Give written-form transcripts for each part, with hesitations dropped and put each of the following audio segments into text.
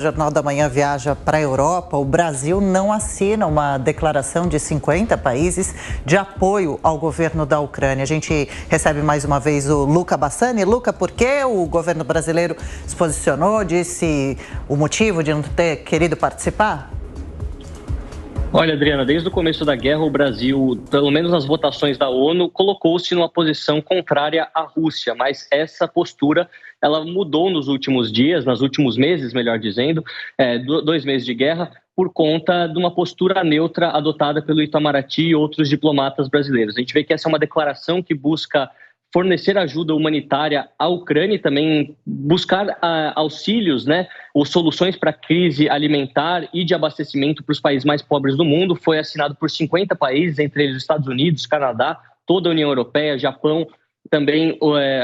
O Jornal da Manhã viaja para a Europa. O Brasil não assina uma declaração de 50 países de apoio ao governo da Ucrânia. A gente recebe mais uma vez o Luca Bassani. Luca, por que o governo brasileiro se posicionou, disse o motivo de não ter querido participar? Olha, Adriana, desde o começo da guerra, o Brasil, pelo menos nas votações da ONU, colocou-se numa posição contrária à Rússia, mas essa postura ela mudou nos últimos dias, nos últimos meses, melhor dizendo, 2 meses de guerra, por conta de uma postura neutra adotada pelo Itamaraty e outros diplomatas brasileiros. A gente vê que essa é uma declaração que busca fornecer ajuda humanitária à Ucrânia e também buscar auxílios, ou soluções para a crise alimentar e de abastecimento para os países mais pobres do mundo. Foi assinado por 50 países, entre eles os Estados Unidos, Canadá, toda a União Europeia, Japão, também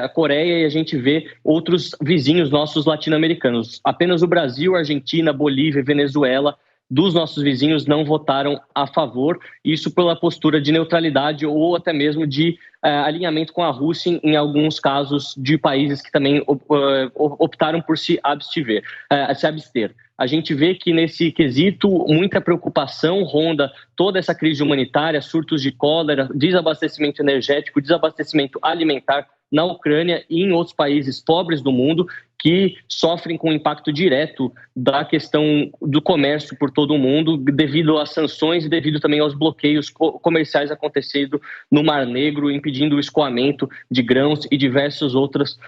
a Coreia, e a gente vê outros vizinhos nossos latino-americanos. Apenas o Brasil, Argentina, Bolívia e Venezuela, dos nossos vizinhos, não votaram a favor, isso pela postura de neutralidade ou até mesmo de alinhamento com a Rússia em alguns casos de países que também optaram por se abster. A gente vê que nesse quesito muita preocupação ronda toda essa crise humanitária, surtos de cólera, desabastecimento energético, desabastecimento alimentar na Ucrânia e em outros países pobres do mundo que sofrem com o impacto direto da questão do comércio por todo o mundo, devido às sanções e devido também aos bloqueios comerciais acontecendo no Mar Negro, impedindo o escoamento de grãos e diversos outros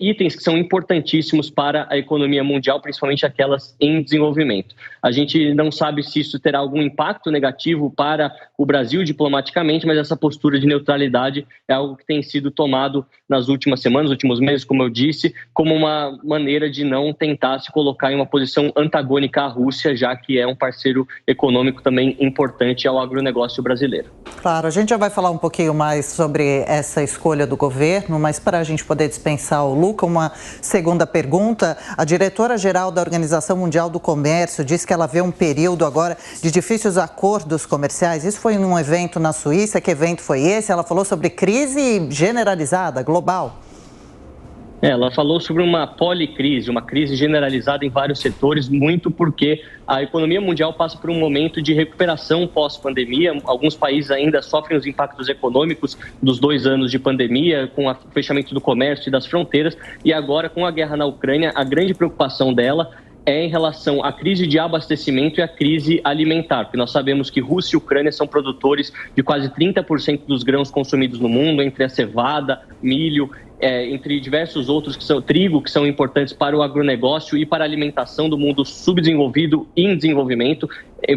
itens que são importantíssimos para a economia mundial, principalmente aquelas em desenvolvimento. A gente não sabe se isso terá algum impacto negativo para o Brasil diplomaticamente, mas essa postura de neutralidade é algo que tem sido tomado nas últimas semanas, últimos meses, como eu disse, como uma maneira de não tentar se colocar em uma posição antagônica à Rússia, já que é um parceiro econômico também importante ao agronegócio brasileiro. Claro, a gente já vai falar um pouquinho mais sobre essa escolha do governo, mas para a gente poder dispensar o Luca, uma segunda pergunta. A diretora-geral da Organização Mundial do Comércio disse que ela vê um período agora de difíceis acordos comerciais. Isso foi num evento na Suíça. Que evento foi esse? Ela falou sobre crise generalizada, global. Ela falou sobre uma policrise, uma crise generalizada em vários setores, muito porque a economia mundial passa por um momento de recuperação pós-pandemia. Alguns países ainda sofrem os impactos econômicos dos 2 anos de pandemia, com o fechamento do comércio e das fronteiras, e agora com a guerra na Ucrânia, a grande preocupação dela é em relação à crise de abastecimento e à crise alimentar, porque nós sabemos que Rússia e Ucrânia são produtores de quase 30% dos grãos consumidos no mundo, entre a cevada, milho, entre diversos outros, que são trigo, que são importantes para o agronegócio e para a alimentação do mundo subdesenvolvido e em desenvolvimento,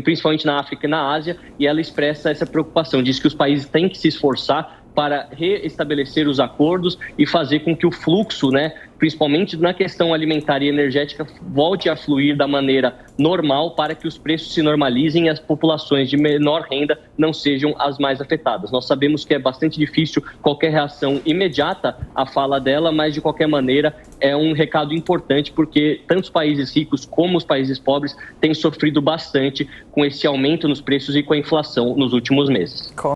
principalmente na África e na Ásia, e ela expressa essa preocupação, diz que os países têm que se esforçar para reestabelecer os acordos e fazer com que o fluxo, principalmente na questão alimentar e energética, volte a fluir da maneira normal para que os preços se normalizem e as populações de menor renda não sejam as mais afetadas. Nós sabemos que é bastante difícil qualquer reação imediata à fala dela, mas de qualquer maneira é um recado importante porque tanto os países ricos como os países pobres têm sofrido bastante com esse aumento nos preços e com a inflação nos últimos meses.